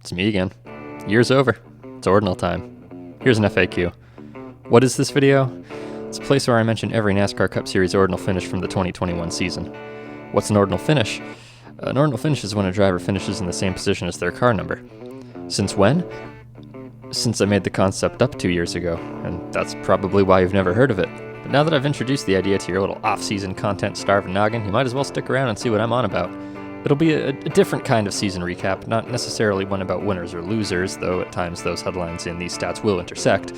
It's me again. Year's over. It's Ordinal time. Here's an FAQ. What is this video? It's a place where I mention every NASCAR Cup Series Ordinal finish from the 2021 season. What's an Ordinal finish? An Ordinal finish is when a driver finishes in the same position as their car number. Since when? Since I made the concept up 2 years ago, and that's probably why you've never heard of it. But now that I've introduced the idea to your little off-season content-starved noggin, you might as well stick around and see what I'm on about. It'll be a different kind of season recap, not necessarily one about winners or losers, though at times those headlines and these stats will intersect.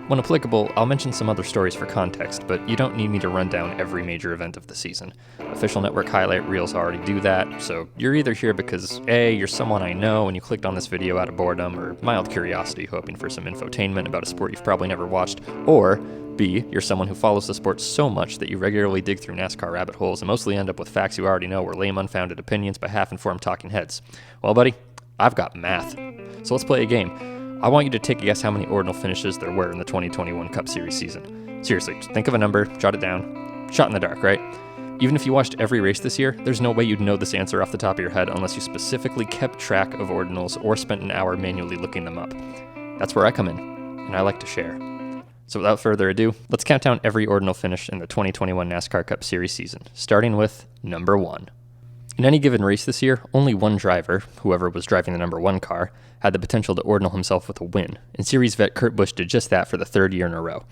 When applicable, I'll mention some other stories for context, but you don't need me to run down every major event of the season. Official network highlight reels already do that, so you're either here because A, you're someone I know and you clicked on this video out of boredom or mild curiosity hoping for some infotainment about a sport you've probably never watched, or B, you're someone who follows the sport so much that you regularly dig through NASCAR rabbit holes and mostly end up with facts you already know or lame unfounded opinions by half-informed talking heads. Well, buddy, I've got math. So let's play a game. I want you to take a guess how many Ordinal finishes there were in the 2021 Cup Series season. Seriously, just think of a number, jot it down. Shot in the dark, right? Even if you watched every race this year, there's no way you'd know this answer off the top of your head unless you specifically kept track of Ordinals or spent an hour manually looking them up. That's where I come in, and I like to share. So without further ado, let's count down every Ordinal finish in the 2021 NASCAR Cup Series season, starting with number 1. In any given race this year, only one driver, whoever was driving the number 1 car, had the potential to Ordinal himself with a win, and series vet Kurt Busch did just that for the third year in a row.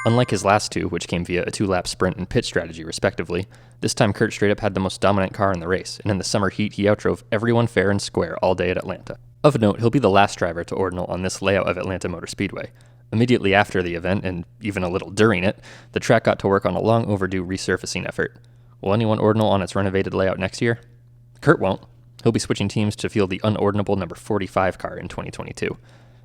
Unlike his last two, which came via a 2-lap sprint and pit strategy respectively, this time Kurt straight up had the most dominant car in the race, and in the summer heat he outdrove everyone fair and square all day at Atlanta. Of note, he'll be the last driver to Ordinal on this layout of Atlanta Motor Speedway. Immediately after the event, and even a little during it, the track got to work on a long overdue resurfacing effort. Will anyone Ordinal on its renovated layout next year? Kurt won't. He'll be switching teams to field the unordinable number 45 car in 2022.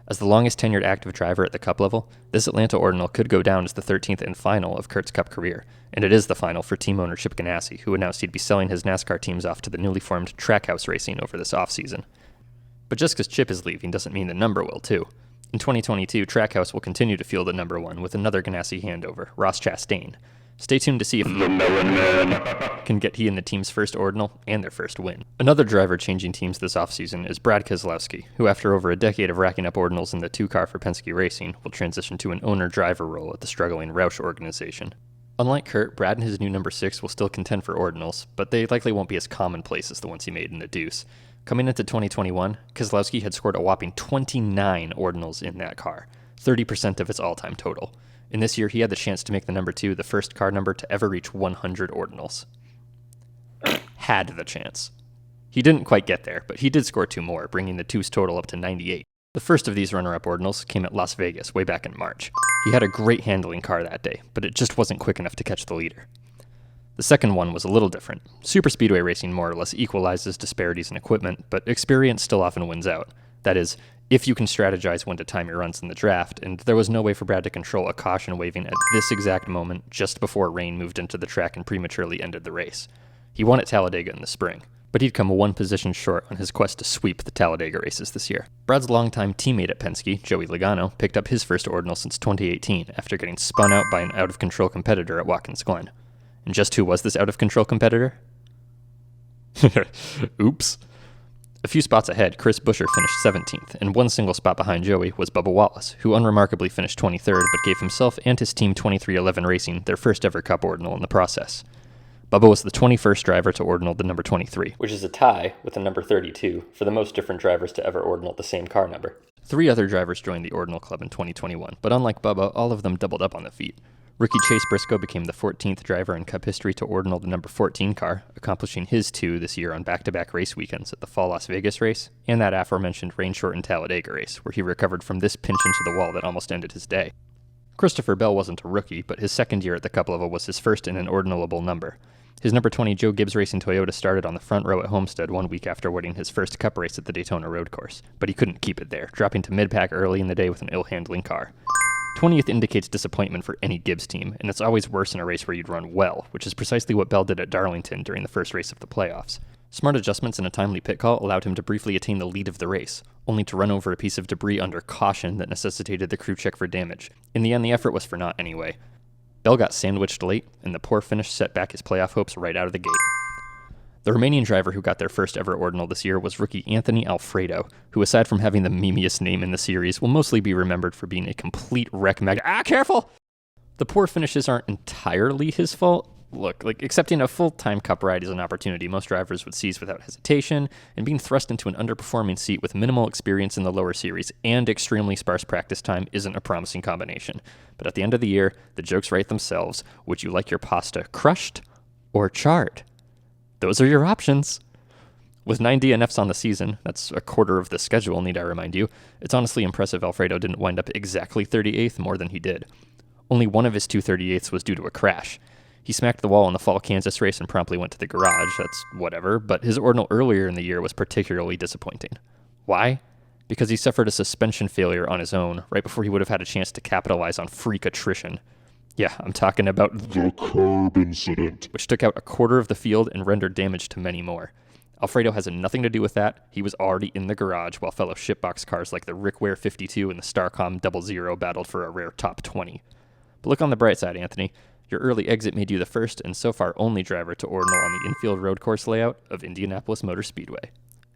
As the longest tenured active driver at the Cup level, this Atlanta Ordinal could go down as the 13th and final of Kurt's Cup career, and it is the final for team owner Chip Ganassi, who announced he'd be selling his NASCAR teams off to the newly formed Trackhouse Racing over this offseason. But just because Chip is leaving doesn't mean the number will too. In 2022, Trackhouse will continue to field the number 1 with another Ganassi handover, Ross Chastain. Stay tuned to see if the Melon Man can get he and the team's first Ordinal and their first win. Another driver changing teams this offseason is Brad Keselowski, who after over a decade of racking up Ordinals in the 2-car for Penske Racing, will transition to an owner-driver role at the struggling Roush organization. Unlike Kurt, Brad and his new number 6 will still contend for Ordinals, but they likely won't be as commonplace as the ones he made in the Deuce. Coming into 2021, Keselowski had scored a whopping 29 Ordinals in that car, 30% of its all-time total. In this year, he had the chance to make the number 2 the first car number to ever reach 100 Ordinals. Had the chance. He didn't quite get there, but he did score 2 more, bringing the 2's total up to 98. The first of these runner-up Ordinals came at Las Vegas way back in March. He had a great handling car that day, but it just wasn't quick enough to catch the leader. The second one was a little different. Superspeedway racing more or less equalizes disparities in equipment, but experience still often wins out. That is, if you can strategize when to time your runs in the draft, and there was no way for Brad to control a caution waving at this exact moment just before rain moved into the track and prematurely ended the race. He won at Talladega in the spring, but he'd come 1 position short on his quest to sweep the Talladega races this year. Brad's longtime teammate at Penske, Joey Logano, picked up his first Ordinal since 2018 after getting spun out by an out-of-control competitor at Watkins Glen. And just who was this out-of-control competitor? Oops. A few spots ahead, Chris Buescher finished 17th, and 1 single spot behind Joey was Bubba Wallace, who unremarkably finished 23rd but gave himself and his team 2311 Racing their first ever Cup Ordinal in the process. Bubba was the 21st driver to Ordinal the number 23, which is a tie with the number 32 for the most different drivers to ever Ordinal the same car number. 3 other drivers joined the Ordinal Club in 2021, but unlike Bubba, all of them doubled up on the feat. Rookie Chase Briscoe became the 14th driver in Cup history to Ordinal the number 14 car, accomplishing his 2 this year on back-to-back race weekends at the Fall Las Vegas race and that aforementioned rain-shortened Talladega race, where he recovered from this pinch into the wall that almost ended his day. Christopher Bell wasn't a rookie, but his second year at the Cup level was his first in an Ordinalable number. His number 20 Joe Gibbs Racing Toyota started on the front row at Homestead 1 week after winning his first Cup race at the Daytona Road Course, but he couldn't keep it there, dropping to mid-pack early in the day with an ill-handling car. 20th indicates disappointment for any Gibbs team, and it's always worse in a race where you'd run well, which is precisely what Bell did at Darlington during the first race of the playoffs. Smart adjustments and a timely pit call allowed him to briefly attain the lead of the race, only to run over a piece of debris under caution that necessitated the crew check for damage. In the end, the effort was for naught anyway. Bell got sandwiched late, and the poor finish set back his playoff hopes right out of the gate. The Romanian driver who got their first ever Ordinal this year was rookie Anthony Alfredo, who aside from having the memeiest name in the series, will mostly be remembered for being a complete wreck careful! The poor finishes aren't entirely his fault. Look, accepting a full-time Cup ride is an opportunity most drivers would seize without hesitation, and being thrust into an underperforming seat with minimal experience in the lower series and extremely sparse practice time isn't a promising combination. But at the end of the year, the jokes write themselves. Would you like your pasta crushed or charred? Those are your options. With 9 DNFs on the season, that's a quarter of the schedule, need I remind you, it's honestly impressive Alfredo didn't wind up exactly 38th more than he did. Only one of his 238ths was due to a crash. He smacked the wall in the fall Kansas race and promptly went to the garage, that's whatever, but his Ordinal earlier in the year was particularly disappointing. Why? Because he suffered a suspension failure on his own, right before he would have had a chance to capitalize on freak attrition. Yeah, I'm talking about the curb incident, which took out a quarter of the field and rendered damage to many more. Alfredo has nothing to do with that. He was already in the garage while fellow shitbox cars like the Rickware 52 and the Starcom 00 battled for a rare top 20. But look on the bright side, Anthony. Your early exit made you the first and so far only driver to Ordinal on the infield road course layout of Indianapolis Motor Speedway.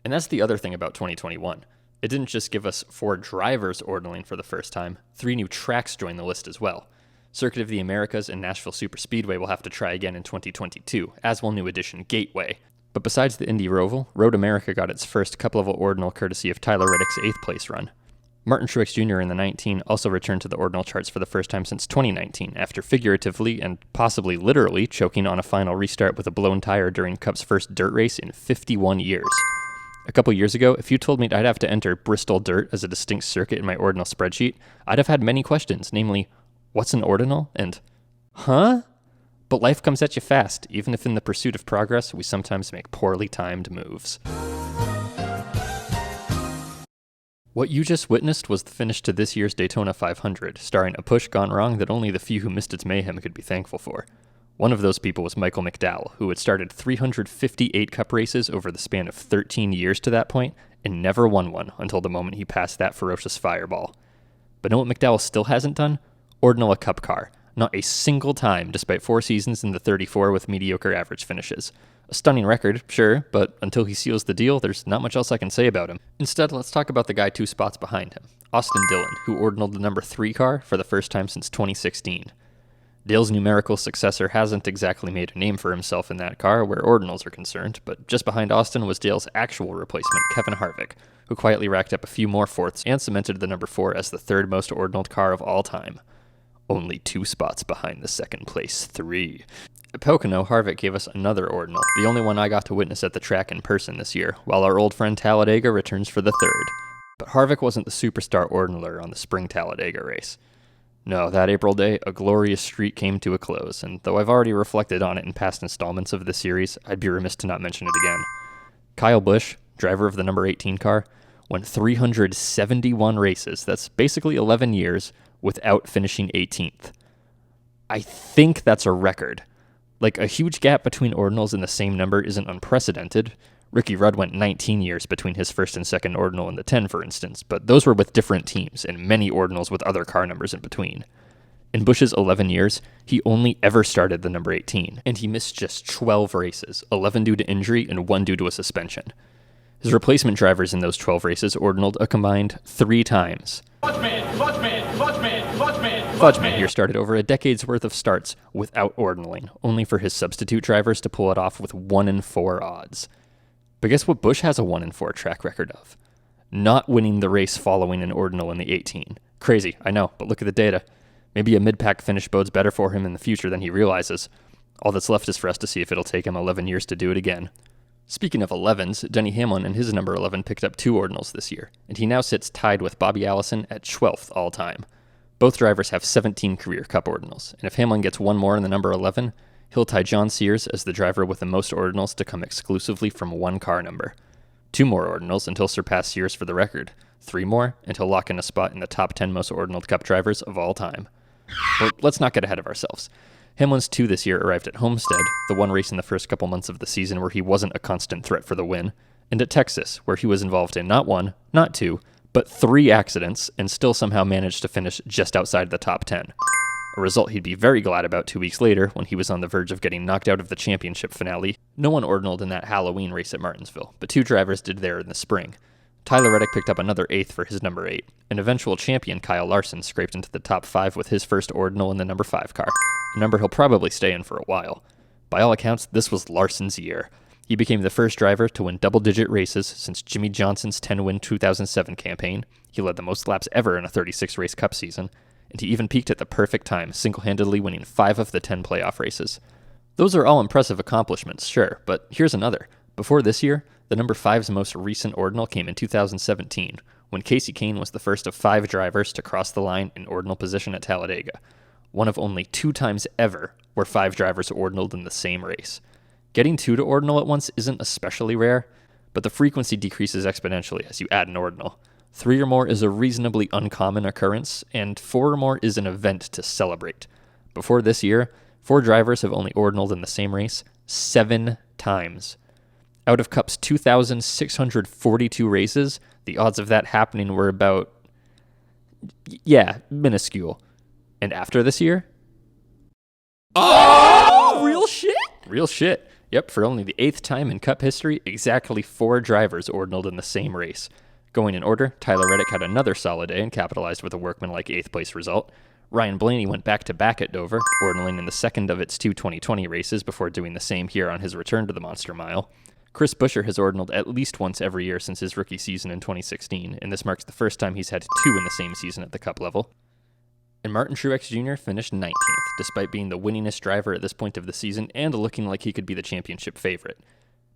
And that's the other thing about 2021. It didn't just give us 4 drivers ordinaling for the first time, 3 new tracks joined the list as well. Circuit of the Americas and Nashville Superspeedway will have to try again in 2022, as will new addition Gateway. But besides the Indy Roval, Road America got its first couple-level Ordinal courtesy of Tyler Reddick's 8th place run. Martin Truex Jr. in the 19 also returned to the Ordinal charts for the first time since 2019, after figuratively and possibly literally choking on a final restart with a blown tire during Cup's first dirt race in 51 years. A couple years ago, if you told me I'd have to enter Bristol Dirt as a distinct circuit in my Ordinal spreadsheet, I'd have had many questions, namely, what's an Ordinal? And, huh? But life comes at you fast, even if in the pursuit of progress, we sometimes make poorly timed moves. What you just witnessed was the finish to this year's Daytona 500, starring a push gone wrong that only the few who missed its mayhem could be thankful for. One of those people was Michael McDowell, who had started 358 Cup races over the span of 13 years to that point, and never won one until the moment he passed that ferocious fireball. But know what McDowell still hasn't done? Ordinal a Cup car. Not a single time, despite 4 seasons in the 34 with mediocre average finishes. A stunning record, sure, but until he seals the deal, there's not much else I can say about him. Instead, let's talk about the guy 2 spots behind him, Austin Dillon, who ordinaled the number 3 car for the first time since 2016. Dale's numerical successor hasn't exactly made a name for himself in that car where ordinals are concerned, but just behind Austin was Dale's actual replacement, Kevin Harvick, who quietly racked up a few more fourths and cemented the number 4 as the 3rd most ordinaled car of all time. Only 2 spots behind the second place 3. At Pocono, Harvick gave us another Ordinal, the only one I got to witness at the track in person this year, while our old friend Talladega returns for the 3rd. But Harvick wasn't the superstar Ordinaler on the spring Talladega race. No, that April day, a glorious streak came to a close, and though I've already reflected on it in past installments of this series, I'd be remiss to not mention it again. Kyle Busch, driver of the number 18 car, went 371 races, that's basically 11 years, without finishing 18th. I think that's a record. Like, a huge gap between ordinals in the same number isn't unprecedented. Ricky Rudd went 19 years between his first and second ordinal in the 10, for instance, but those were with different teams, and many ordinals with other car numbers in between. In Busch's 11 years, he only ever started the number 18, and he missed just 12 races, 11 due to injury and 1 due to a suspension. His replacement drivers in those 12 races ordinaled a combined 3 times. Fudgeman here started over a decade's worth of starts without ordinaling, only for his substitute drivers to pull it off with 1 in 4 odds. But guess what Busch has a 1 in 4 track record of? Not winning the race following an ordinal in the 18. Crazy, I know, but look at the data. Maybe a mid-pack finish bodes better for him in the future than he realizes. All that's left is for us to see if it'll take him 11 years to do it again. Speaking of 11s, Denny Hamlin and his number 11 picked up 2 ordinals this year, and he now sits tied with Bobby Allison at 12th all-time. Both drivers have 17 career Cup ordinals, and if Hamlin gets 1 more in the number 11, he'll tie John Sears as the driver with the most ordinals to come exclusively from 1 car number. 2 more ordinals and he'll surpass Sears for the record. 3 more and he'll lock in a spot in the top 10 most ordinaled Cup drivers of all time. Well, let's not get ahead of ourselves. Hamlin's 2 this year arrived at Homestead, the one race in the first couple months of the season where he wasn't a constant threat for the win, and at Texas, where he was involved in not 1, not 2, but 3 accidents and still somehow managed to finish just outside the top 10. a result he'd be very glad about 2 weeks later when he was on the verge of getting knocked out of the championship finale. No one ordinaled in that Halloween race at Martinsville, but 2 drivers did there in the spring. Tyler Reddick picked up another 8th for his number 8. An eventual champion, Kyle Larson, scraped into the top 5 with his first ordinal in the number 5 car, a number he'll probably stay in for a while. By all accounts, this was Larson's year. He became the first driver to win double-digit races since Jimmy Johnson's 10-win 2007 campaign. He led the most laps ever in a 36-race Cup season, and he even peaked at the perfect time, single-handedly winning 5 of the 10 playoff races. Those are all impressive accomplishments, sure, but here's another. Before this year, the number 5's most recent ordinal came in 2017, when Casey Kane was the first of 5 drivers to cross the line in ordinal position at Talladega, one of only 2 times ever where 5 drivers ordinaled in the same race. Getting 2 to ordinal at once isn't especially rare, but the frequency decreases exponentially as you add an ordinal. 3 or more is a reasonably uncommon occurrence, and 4 or more is an event to celebrate. Before this year, 4 drivers have only ordinaled in the same race 7 times. Out of Cup's 2,642 races, the odds of that happening were about, minuscule. And after this year? Oh! Real shit? Real shit. Yep, for only the 8th time in Cup history, exactly 4 drivers ordinaled in the same race. Going in order, Tyler Reddick had another solid day and capitalized with a workmanlike 8th place result. Ryan Blaney went back-to-back at Dover, ordinaling in the second of its 2 2020 races before doing the same here on his return to the Monster Mile. Chris Buescher has ordinaled at least once every year since his rookie season in 2016, and this marks the first time he's had 2 in the same season at the Cup level. And Martin Truex Jr. finished 19th, despite being the winningest driver at this point of the season and looking like he could be the championship favorite.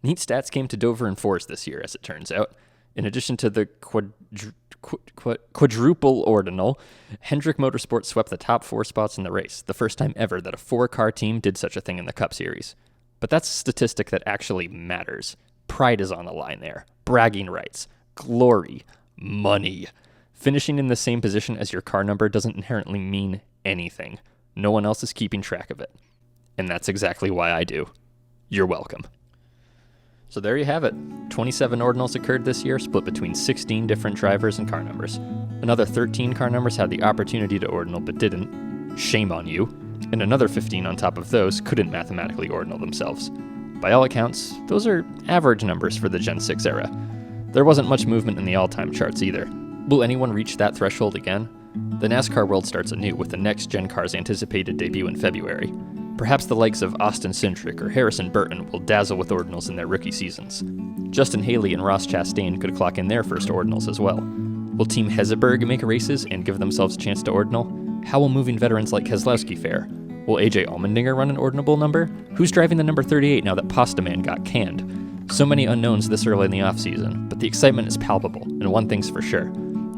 Neat stats came to Dover in force this year, as it turns out. In addition to the quadruple ordinal, Hendrick Motorsports swept the top 4 spots in the race, the first time ever that a 4-car team did such a thing in the Cup Series. But that's a statistic that actually matters. Pride is on the line there. Bragging rights. Glory. Money. Finishing in the same position as your car number doesn't inherently mean anything. No one else is keeping track of it. And that's exactly why I do. You're welcome. So there you have it. 27 ordinals occurred this year, split between 16 different drivers and car numbers. Another 13 car numbers had the opportunity to ordinal but didn't. Shame on you. And another 15 on top of those couldn't mathematically ordinal themselves. By all accounts, those are average numbers for the Gen 6 era. There wasn't much movement in the all-time charts either. Will anyone reach that threshold again? The NASCAR world starts anew with the next gen car's anticipated debut in February. Perhaps the likes of Austin Cindric or Harrison Burton will dazzle with ordinals in their rookie seasons. Justin Haley and Ross Chastain could clock in their first ordinals as well. Will Team Heseberg make races and give themselves a chance to ordinal? How will moving veterans like Keselowski fare? Will AJ Allmendinger run an ordinable number? Who's driving the number 38 now that Pasta Man got canned? So many unknowns this early in the offseason, but the excitement is palpable, and one thing's for sure.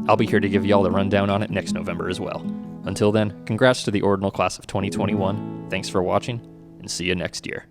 I'll be here to give y'all the rundown on it next November as well. Until then, congrats to the Ordinal class of 2021, thanks for watching, and see you next year.